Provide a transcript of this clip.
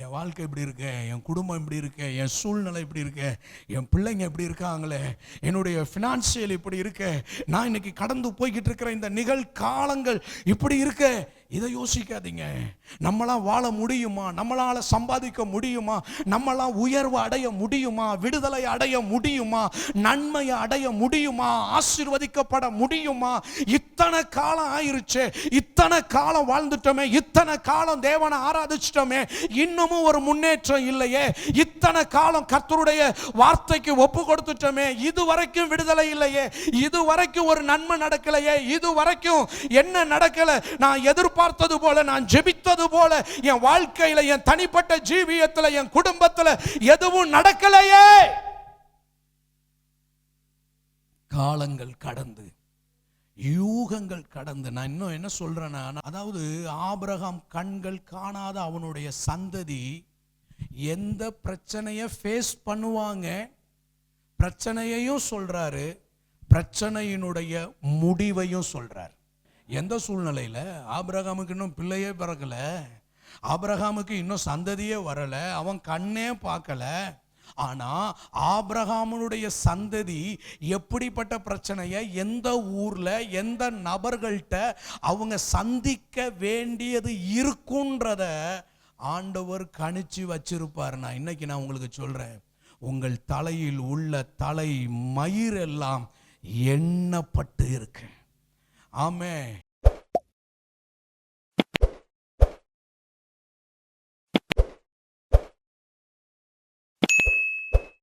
என் வாழ்க்கை இப்படி இருக்கு, என் குடும்பம் இப்படி இருக்கு, என் சூழ்நிலை இப்படி இருக்கு, என் பிள்ளைங்க இப்படி இருக்காங்களே, என்னுடைய ஃபினான்சியல் இப்படி இருக்கு, நான் இன்னைக்கு கடந்து போய்கிட்டு இருக்கிற இந்த நிகழ்காலங்கள் இப்படி இருக்கு. இதை யோசிக்காதீங்க. நம்மளாம் வாழ முடியுமா? நம்மளால சம்பாதிக்க முடியுமா? நம்மளாம் உயர்வு அடைய முடியுமா? விடுதலை அடைய முடியுமா? நன்மையை அடைய முடியுமா? ஆசீர்வதிக்கப்பட முடியுமா? இத்தனை காலம் ஆயிருச்சு, இத்தனை காலம் வாழ்ந்துட்டோமே, இத்தனை காலம் தேவனை ஆராதிச்சிட்டோமே, இன்னமும் ஒரு முன்னேற்றம் இல்லையே, இத்தனை காலம் கர்த்தருடைய வார்த்தைக்கு ஒப்பு கொடுத்துட்டோமே, இதுவரைக்கும் விடுதலை இல்லையே, இதுவரைக்கும் ஒரு நன்மை நடக்கலையே, இதுவரைக்கும் என்ன நடக்கல, நான் பார்த்தது போல, நான் ஜெபித்தது போல என் வாழ்க்கையில, என் தனிப்பட்ட ஜீவியத்தில், என் குடும்பத்தில் எதுவும் நடக்கலையே. காலங்கள் கடந்து, யூகங்கள் கடந்து, நான் இன்னும் என்ன சொல்றேன்னா, அதாவது ஆபிரகாம் கண்கள் காணாத அவனுடைய சந்ததி எந்த பிரச்சனையை ஃபேஸ் பண்ணுவாங்க, பிரச்சனையையும் சொல்றாரு, பிரச்சனையினுடைய முடிவையும் சொல்றார். எந்த சூழ்நிலையில்? ஆபிரகாமுக்கு இன்னும் பிள்ளையே பிறக்கல, ஆபிரகாமுக்கு இன்னும் சந்ததியே வரல, அவன் கண்ணே பார்க்கல. ஆனா ஆபிரகாமுடைய சந்ததி எப்படிப்பட்ட பிரச்சனையை, எந்த ஊர்ல, எந்த நபர்கள்ட்ட அவங்க சந்திக்க வேண்டியது இருக்குன்றத ஆண்டவர் கணிச்சு வச்சிருப்பார். இன்னைக்கு நான் உங்களுக்கு சொல்றேன், உங்கள் தலையில் உள்ள தலை மயிரெல்லாம் எண்ணப்பட்டு இருக்கு. ஆமென்.